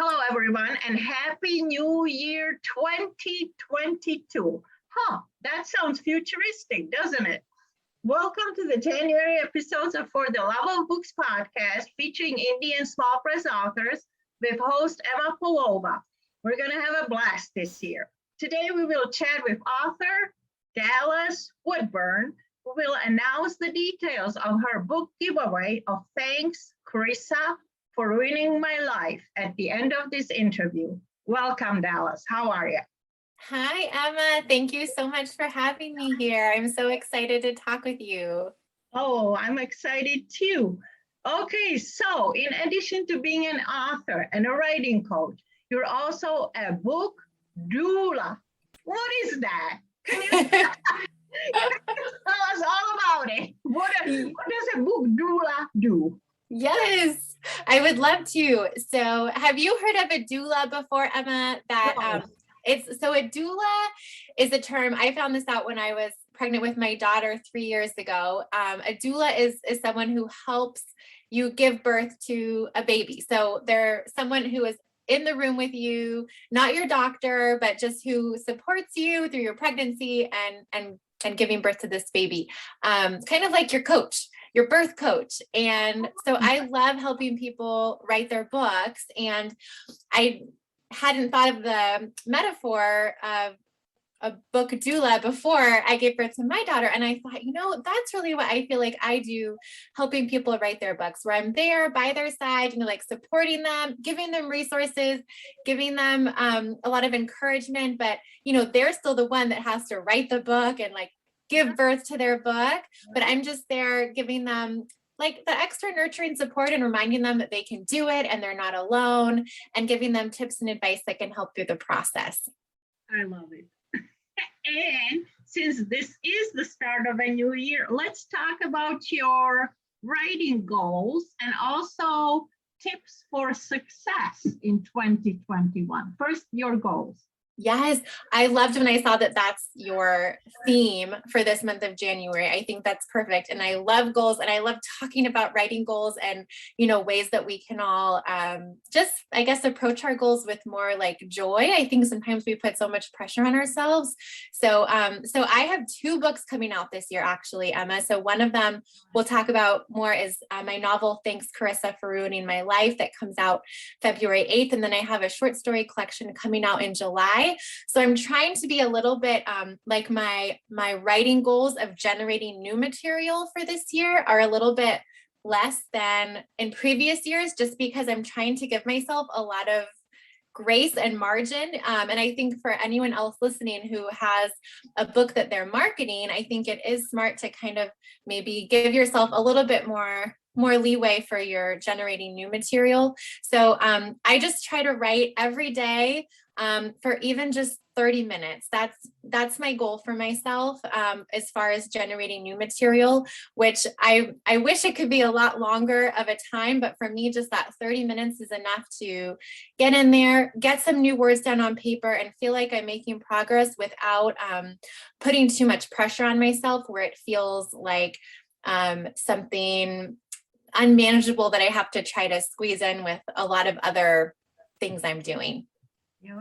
Hello, everyone, and Happy New Year 2022. That sounds futuristic, doesn't it? Welcome to the January episodes of For the Love of Books podcast featuring indie and small press authors with host Emma Polova. We're going to have a blast this year. Today, we will chat with author Dallas Woodburn, who will announce the details of her book giveaway of Thanks, Carissa, for Ruining My Life at the end of this interview. Welcome, Dallas. How are you? Hi, Emma. Thank you so much for having me here. I'm so excited to talk with you. Oh, I'm excited too. Okay, so in addition to being an author and a writing coach, you're also a book doula. What is that? Can you tell us all about it? What does a book doula do? Yes, I would love to. So have you heard of a doula before, Emma? No. A doula is a term. I found this out when I was pregnant with my daughter 3 years ago. A doula is someone who helps you give birth to a baby. So they're someone who is in the room with you, not your doctor, but just who supports you through your pregnancy and giving birth to this baby. Kind of like your coach, your birth coach. And so I love helping people write their books. And I hadn't thought of the metaphor of a book doula before I gave birth to my daughter. And I thought, that's really what I feel like I do, helping people write their books, where I'm there by their side, like supporting them, giving them resources, giving them a lot of encouragement, but, they're still the one that has to write the book and give birth to their book. But I'm just there giving them the extra nurturing support and reminding them that they can do it and they're not alone, and giving them tips and advice that can help through the process. I love it. And since this is the start of a new year, let's talk about your writing goals and also tips for success in 2021. First, your goals. Yes, I loved when I saw that that's your theme for this month of January. I think that's perfect. And I love goals, and I love talking about writing goals and, ways that we can all approach our goals with more joy. I think sometimes we put so much pressure on ourselves. So I have 2 books coming out this year, actually, Emma. So one of them we'll talk about more is my novel, Thanks, Carissa, for Ruining My Life, that comes out February 8th. And then I have a short story collection coming out in July. So I'm trying to be a little bit like my writing goals of generating new material for this year are a little bit less than in previous years, just because I'm trying to give myself a lot of grace and margin. And I think for anyone else listening who has a book that they're marketing, I think it is smart to kind of maybe give yourself a little bit more leeway for your generating new material. So I just try to write every day for even just 30 minutes. That's my goal for myself as far as generating new material, which I wish it could be a lot longer of a time, but for me, just that 30 minutes is enough to get in there, get some new words down on paper, and feel like I'm making progress without putting too much pressure on myself, where it feels like something unmanageable that I have to try to squeeze in with a lot of other things I'm doing. Yeah.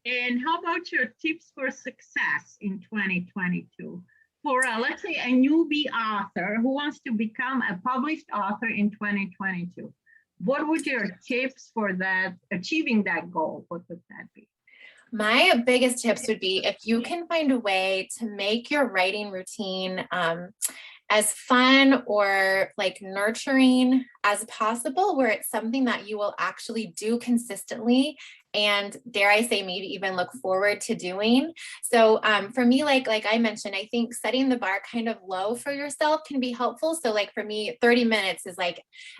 And how about your tips for success in 2022? For, let's say, a newbie author who wants to become a published author in 2022, what would your tips for that, achieving that goal, what would that be? My biggest tips would be if you can find a way to make your writing routine as fun or nurturing as possible, where it's something that you will actually do consistently and, dare I say, maybe even look forward to doing. So for me, like I mentioned, I think setting the bar kind of low for yourself can be helpful. So for me, 30 minutes is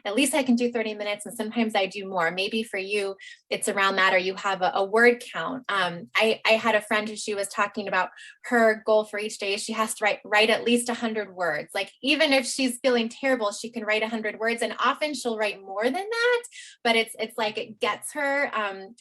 at least I can do 30 minutes, and sometimes I do more. Maybe for you, it's around that, or you have a word count. I had a friend who, she was talking about her goal for each day. She has to write at least 100 words. Even if she's feeling terrible, she can write 100 words, and often she'll write more than that, but it's it gets her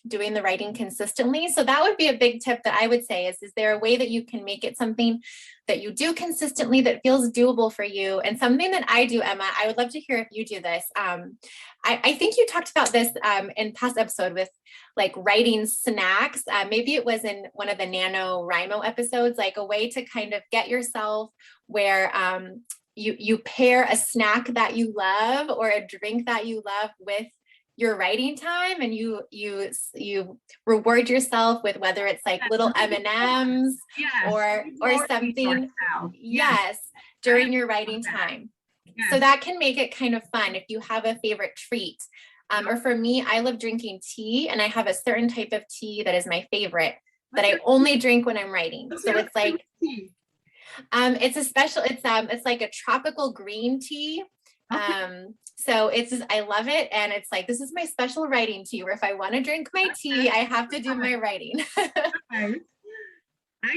doing doing the writing consistently. So that would be a big tip that I would say is there a way that you can make it something that you do consistently that feels doable for you? And something that I do, Emma, I would love to hear if you do this. I think you talked about this in past episode with like writing snacks. Maybe it was in one of the NaNoWriMo episodes, like a way to kind of get yourself where you pair a snack that you love or a drink that you love with your writing time, and you reward yourself with whether it's like little M&Ms Yes, or something. Yes, during your writing time. Yes. So that can make it kind of fun if you have a favorite treat. Or for me, I love drinking tea, and I have a certain type of tea that is my favorite that I only drink when I'm writing. So it's like it's a special, it's like a tropical green tea. Okay. So I love it. And it's like, this is my special writing tea, where if I want to drink my tea, I have to do my writing. I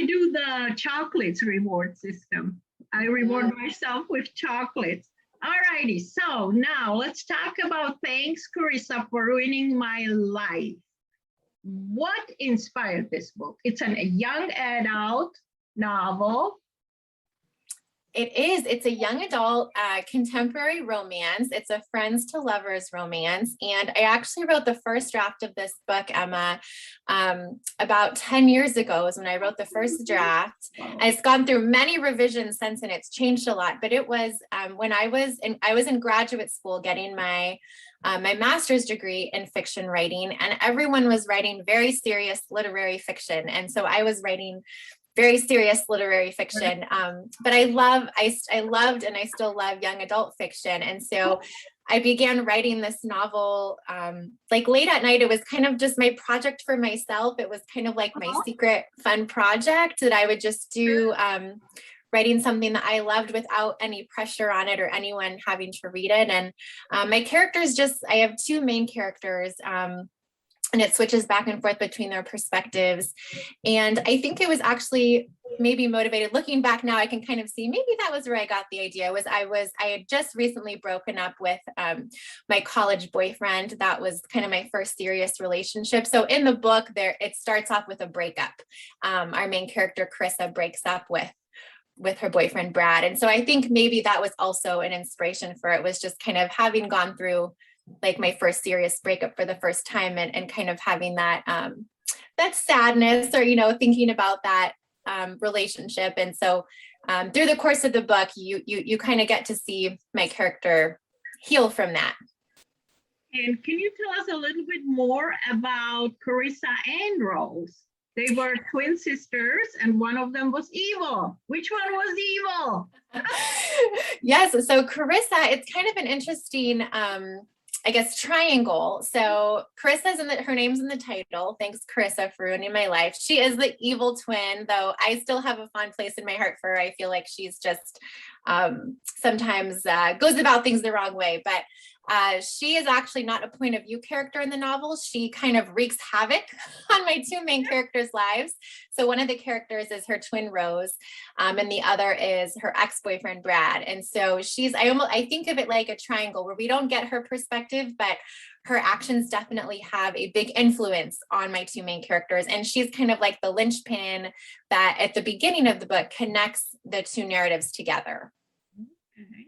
do the chocolates reward system. I reward myself with chocolates. All righty. So now let's talk about Thanks, Carissa, for Ruining My Life. What inspired this book? It's a young adult novel. It is. It's a young adult contemporary romance. It's a friends to lovers romance. And I actually wrote the first draft of this book, Emma, about 10 years ago is when I wrote the first draft. And it's gone through many revisions since, and it's changed a lot. But it was when I was in graduate school getting my master's degree in fiction writing, and everyone was writing very serious literary fiction. And so I was writing very serious literary fiction. But I loved and I still love young adult fiction. And so I began writing this novel like late at night. It was kind of just my project for myself. It was kind of like my secret fun project that I would just do, writing something that I loved without any pressure on it or anyone having to read it. And my characters I have two main characters. And it switches back and forth between their perspectives. And I think it was actually maybe motivated. Looking back now, I can kind of see maybe that was where I got the idea. I had just recently broken up with my college boyfriend. That was kind of my first serious relationship. So in the book it starts off with a breakup. Our main character, Carissa, breaks up with her boyfriend, Brad. And so I think maybe that was also an inspiration for it, was just kind of having gone through like my first serious breakup for the first time, and kind of having that sadness, or, thinking about that relationship. And so through the course of the book, you kind of get to see my character heal from that. And can you tell us a little bit more about Carissa and Rose? They were twin sisters, and one of them was evil. Which one was evil? Yes. So Carissa, it's kind of an interesting I guess triangle. So Carissa's her name's in the title. Thanks, Carissa, for ruining my life. She is the evil twin, though I still have a fond place in my heart for her. I feel like she's just sometimes goes about things the wrong way, but she is actually not a point of view character in the novel. She kind of wreaks havoc on my two main characters' lives. So one of the characters is her twin Rose, and the other is her ex-boyfriend Brad. And so I think of it like a triangle where we don't get her perspective, but her actions definitely have a big influence on my two main characters. And she's kind of like the linchpin that at the beginning of the book connects the two narratives together. Okay.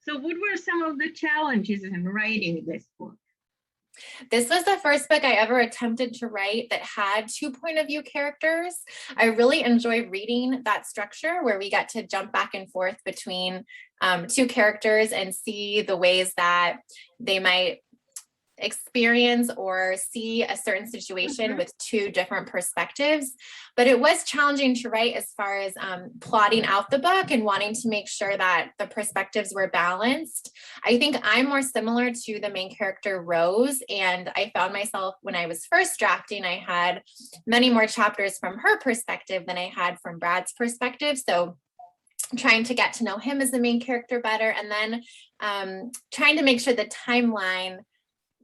So what were some of the challenges in writing this book? This was the first book I ever attempted to write that had two point of view characters. I really enjoy reading that structure where we get to jump back and forth between two characters and see the ways that they might experience or see a certain situation with two different perspectives. But it was challenging to write as far as plotting out the book and wanting to make sure that the perspectives were balanced. I think I'm more similar to the main character Rose, and I found myself when I was first drafting, I had many more chapters from her perspective than I had from Brad's perspective. So trying to get to know him as the main character better, and then trying to make sure the timeline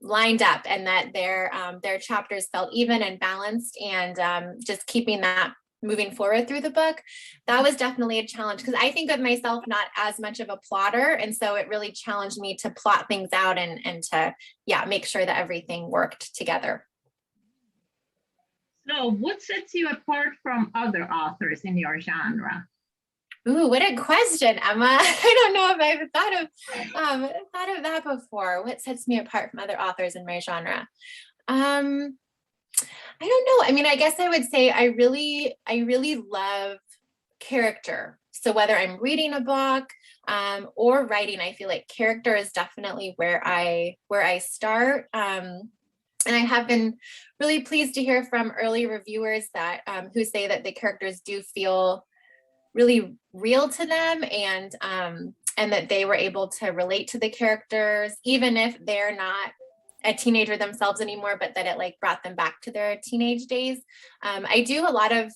lined up and that their chapters felt even and balanced, and just keeping that moving forward through the book. That was definitely a challenge because I think of myself not as much of a plotter. And so it really challenged me to plot things out and to, make sure that everything worked together. So what sets you apart from other authors in your genre? Ooh, what a question, Emma. I don't know if I've thought of that before. What sets me apart from other authors in my genre? Um, I don't know. I mean, I guess I would say I really love character. So whether I'm reading a book or writing, I feel like character is definitely where I start. And I have been really pleased to hear from early reviewers that who say that the characters do feel really real to them, and that they were able to relate to the characters, even if they're not a teenager themselves anymore, but that it like brought them back to their teenage days. I do a lot of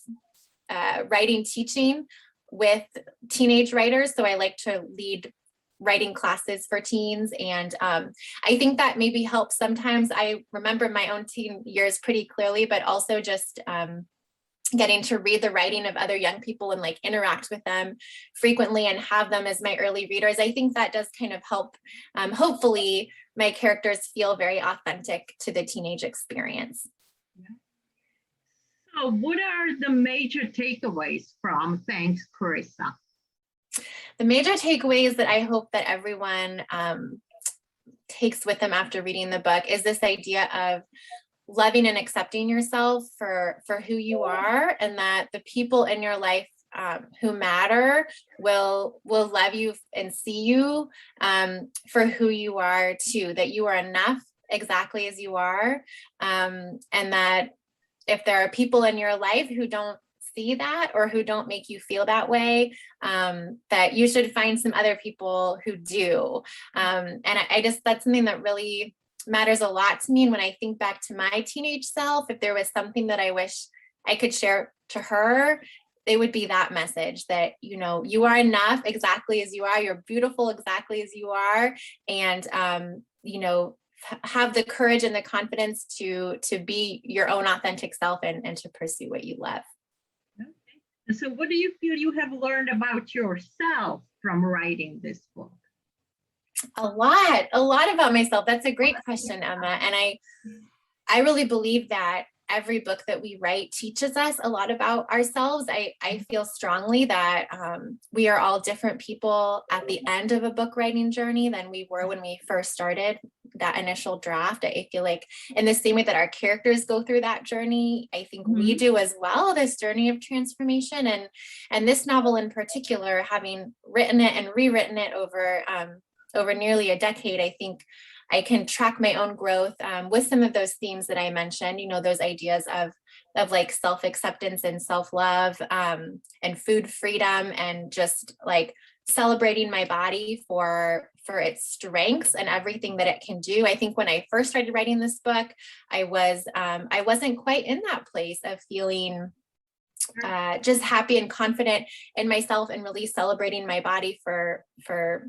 writing teaching with teenage writers. So I like to lead writing classes for teens. And I think that maybe helps sometimes. I remember my own teen years pretty clearly, but also just getting to read the writing of other young people and like interact with them frequently and have them as my early readers. I think that does kind of help, hopefully, my characters feel very authentic to the teenage experience. So what are the major takeaways from Thanks, Carissa? The major takeaways that I hope that everyone takes with them after reading the book is this idea of loving and accepting yourself for who you are, and that the people in your life who matter will love you and see you for who you are too, that you are enough exactly as you are, and that if there are people in your life who don't see that or who don't make you feel that way, that you should find some other people who do. And I just, that's something that really matters a lot to me. And when I think back to my teenage self, if there was something that I wish I could share to her, it would be that message that, you know, you are enough exactly as you are. You're beautiful exactly as you are. And, you know, have the courage and the confidence to be your own authentic self and to pursue what you love. Okay. So what do you feel you have learned about yourself from writing this book? A lot about myself. That's a great question, Emma. And I really believe that every book that we write teaches us a lot about ourselves. I feel strongly that we are all different people at the end of a book writing journey than we were when we first started that initial draft. I feel like in the same way that our characters go through that journey, I think we do as well, this journey of transformation. And this novel in particular, having written it and rewritten it over nearly a decade, I think I can track my own growth with some of those themes that I mentioned, you know, those ideas of like self-acceptance and self-love and food freedom, and just like celebrating my body for its strengths and everything that it can do. I think when I first started writing this book, I wasn't quite in that place of feeling just happy and confident in myself, and really celebrating my body for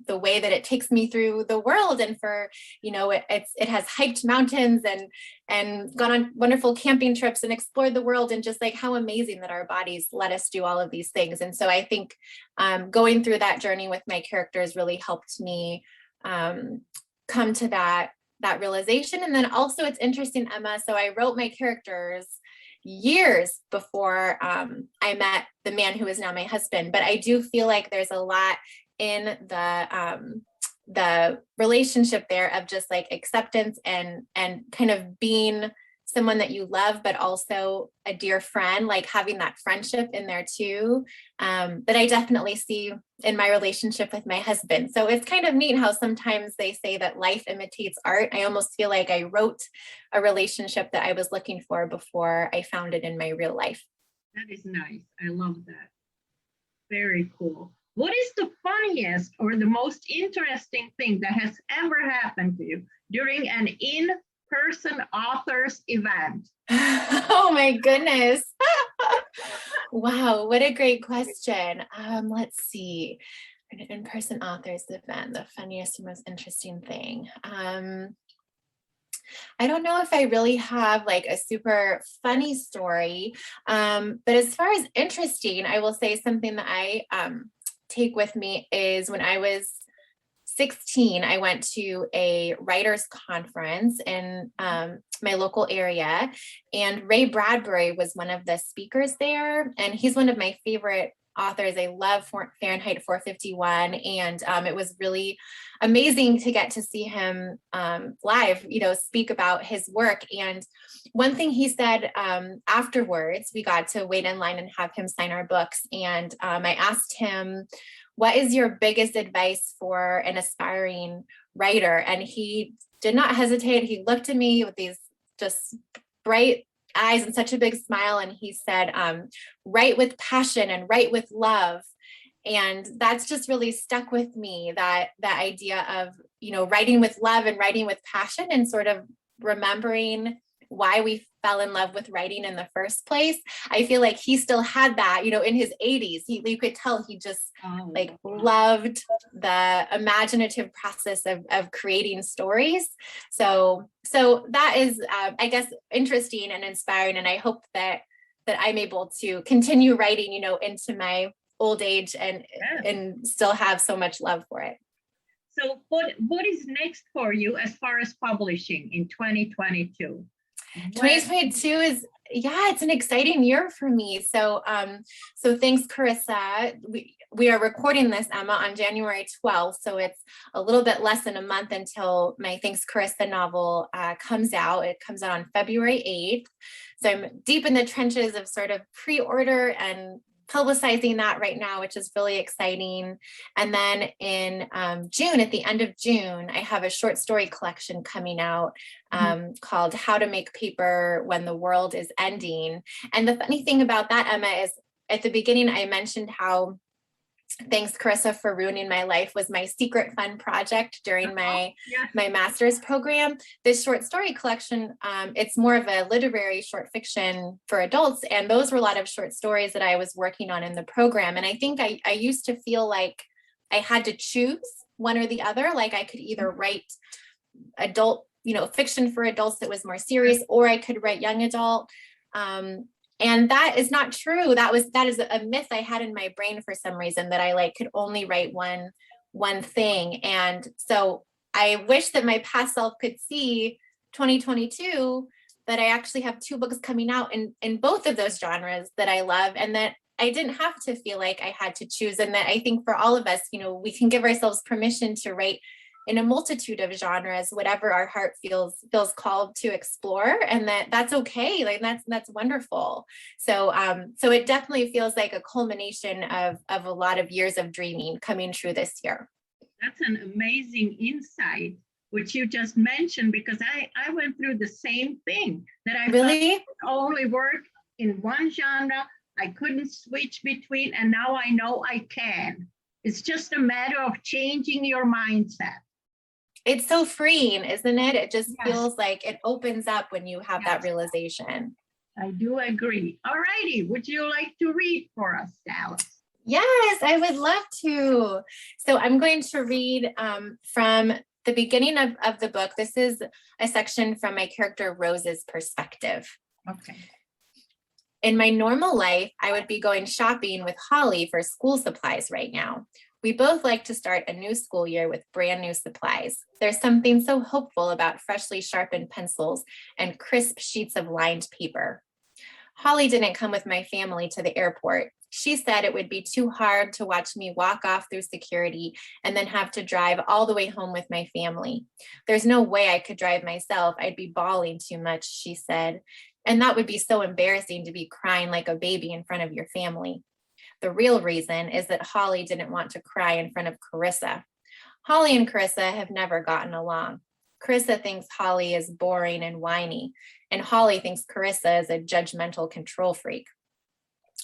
the way that it takes me through the world, and for, you know, it has hiked mountains and gone on wonderful camping trips and explored the world, and just like how amazing that our bodies let us do all of these things. And so I think going through that journey with my characters really helped me come to that realization. And then also it's interesting, Emma, so I wrote my characters years before I met the man who is now my husband. But I do feel like there's a lot in the relationship there of just like acceptance and kind of being someone that you love, but also a dear friend, like having that friendship in there too, that I definitely see in my relationship with my husband. So it's kind of neat how sometimes they say that life imitates art. I almost feel like I wrote a relationship that I was looking for before I found it in my real life. That is nice. I love that. Very cool. What is the funniest or the most interesting thing that has ever happened to you during an in-person authors event? Oh my goodness. Wow, what a great question. Let's see. An in-person authors event, the funniest and most interesting thing. I don't know if I really have like a super funny story, but as far as interesting, I will say something that I take with me is when I was 16, I went to a writers conference in my local area, and Ray Bradbury was one of the speakers there. And he's one of my favorite authors. I love Fahrenheit 451. And it was really amazing to get to see him live, speak about his work. And one thing he said afterwards, we got to wait in line and have him sign our books. And I asked him, what is your biggest advice for an aspiring writer? And he did not hesitate. He looked at me with these just bright eyes and such a big smile. And he said, write with passion and write with love. And that's just really stuck with me, that idea of, writing with love and writing with passion, and sort of remembering why we fell in love with writing in the first place. I feel like he still had that, in his 80s. You could tell he just loved the imaginative process of creating stories. So that is, I guess, interesting and inspiring. And I hope that I'm able to continue writing, into my old age and still have so much love for it. So what is next for you as far as publishing in 2022? 2022 is, it's an exciting year for me. So thanks, Carissa. We are recording this, Emma, on January 12th. So it's a little bit less than a month until my Thanks, Carissa novel comes out. It comes out on February 8th. So I'm deep in the trenches of sort of pre-order and publicizing that right now, which is really exciting. And then in June, at the end of June, I have a short story collection coming out called How to Make Paper When the World is Ending. And the funny thing about that, Emma, is at the beginning, I mentioned how Thanks, Carissa, for Ruining My Life was my secret fun project during my master's program. This short story collection, it's more of a literary short fiction for adults. And those were a lot of short stories that I was working on in the program. And I think I used to feel like I had to choose one or the other. Like I could either write adult, fiction for adults that was more serious, or I could write young adult. And that is not true. That is a myth I had in my brain for some reason, that I could only write one thing. And so I wish that my past self could see 2022, that I actually have 2 books coming out in both of those genres that I love, and that I didn't have to feel like I had to choose. And that I think for all of us, we can give ourselves permission to write in a multitude of genres, whatever our heart feels called to explore, and that's okay. That's wonderful. So it definitely feels like a culmination of a lot of years of dreaming coming true this year. That's an amazing insight, which you just mentioned, because I went through the same thing, that I really only work in one genre. I couldn't switch between, and now I know I can. It's just a matter of changing your mindset. It's so freeing, isn't it? It just feels like it opens up when you have that realization. I do agree. All righty. Would you like to read for us, Dallas? Yes, I would love to. So I'm going to read from the beginning of the book. This is a section from my character Rose's perspective. Okay. In my normal life, I would be going shopping with Holly for school supplies right now. We both like to start a new school year with brand new supplies. There's something so hopeful about freshly sharpened pencils and crisp sheets of lined paper. Holly didn't come with my family to the airport. She said it would be too hard to watch me walk off through security and then have to drive all the way home with my family. There's no way I could drive myself. I'd be bawling too much, she said. And that would be so embarrassing, to be crying like a baby in front of your family. The real reason is that Holly didn't want to cry in front of Carissa. Holly and Carissa have never gotten along. Carissa thinks Holly is boring and whiny, and Holly thinks Carissa is a judgmental control freak.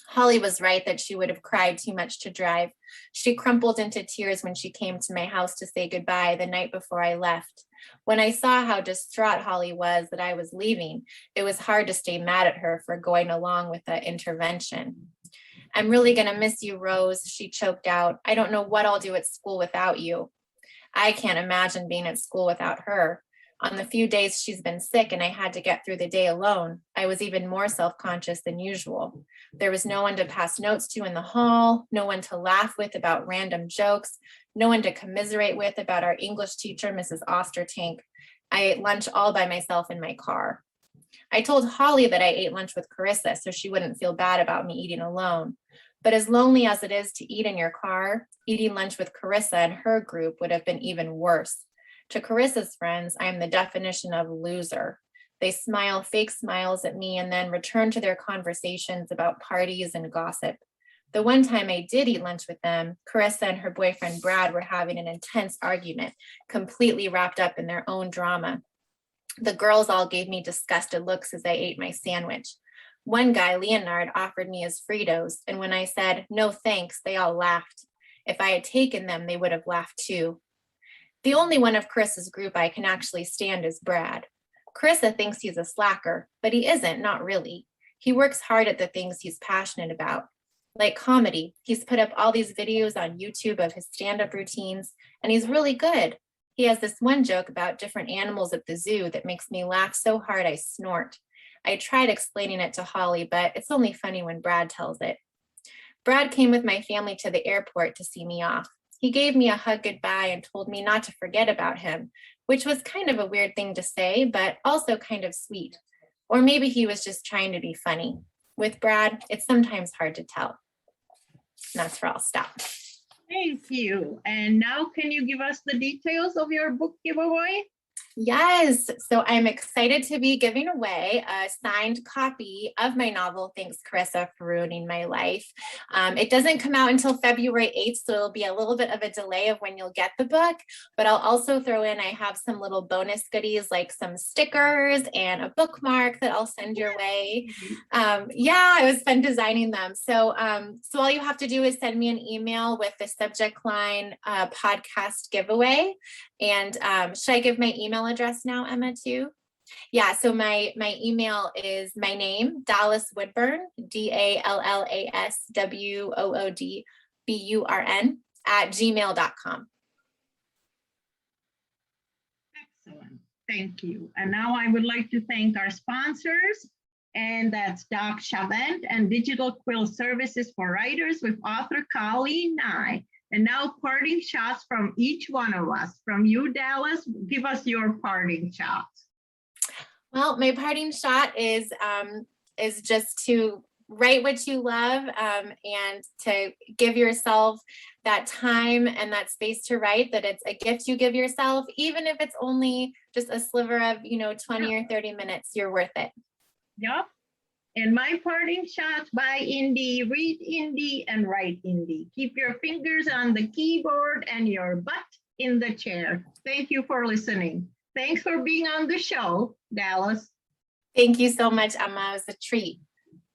Holly was right that she would have cried too much to drive. She crumpled into tears when she came to my house to say goodbye the night before I left. When I saw how distraught Holly was that I was leaving, it was hard to stay mad at her for going along with the intervention. I'm really going to miss you, Rose, she choked out. I don't know what I'll do at school without you. I can't imagine being at school without her. On the few days she's been sick and I had to get through the day alone, I was even more self-conscious than usual. There was no one to pass notes to in the hall, no one to laugh with about random jokes, no one to commiserate with about our English teacher, Mrs. Ostertank. I ate lunch all by myself in my car. I told Holly that I ate lunch with Carissa so she wouldn't feel bad about me eating alone. But as lonely as it is to eat in your car, eating lunch with Carissa and her group would have been even worse. To Carissa's friends, I am the definition of loser. They smile fake smiles at me and then return to their conversations about parties and gossip. The one time I did eat lunch with them, Carissa and her boyfriend Brad were having an intense argument, completely wrapped up in their own drama. The girls all gave me disgusted looks as I ate my sandwich. One guy, Leonard, offered me his Fritos, and when I said, no thanks, they all laughed. If I had taken them, they would have laughed too. The only one of Carissa's group I can actually stand is Brad. Carissa thinks he's a slacker, but he isn't, not really. He works hard at the things he's passionate about. Like comedy, he's put up all these videos on YouTube of his stand-up routines, and he's really good. He has this one joke about different animals at the zoo that makes me laugh so hard I snort. I tried explaining it to Holly, but it's only funny when Brad tells it. Brad came with my family to the airport to see me off. He gave me a hug goodbye and told me not to forget about him, which was kind of a weird thing to say, but also kind of sweet. Or maybe he was just trying to be funny. With Brad, it's sometimes hard to tell. And that's where I'll stop. Thank you. And now can you give us the details of your book giveaway? Yes, so I'm excited to be giving away a signed copy of my novel, Thanks, Carissa, for Ruining My Life. It doesn't come out until February 8th, so it'll be a little bit of a delay of when you'll get the book, but I'll also throw in, I have some little bonus goodies like some stickers and a bookmark that I'll send your way. Yeah, it was fun designing them. So all you have to do is send me an email with the subject line podcast giveaway. And should I give my email address now, Emma, too? Yeah, so my email is my name, Dallas Woodburn, DALLASWOODBURN @gmail.com. Excellent. Thank you. And now I would like to thank our sponsors, and that's Doc Chavent and Digital Quill Services for Writers with author Colleen Nye. And now parting shots from each one of us. From you, Dallas, give us your parting shots. Well, my parting shot is just to write what you love and to give yourself that time and that space to write, that it's a gift you give yourself, even if it's only just a sliver of, 20 or 30 minutes, you're worth it. Yep. And my parting shots: buy indie, read indie, and write indie. Keep your fingers on the keyboard and your butt in the chair. Thank you for listening. Thanks for being on the show, Dallas. Thank you so much, Emma. It was a treat.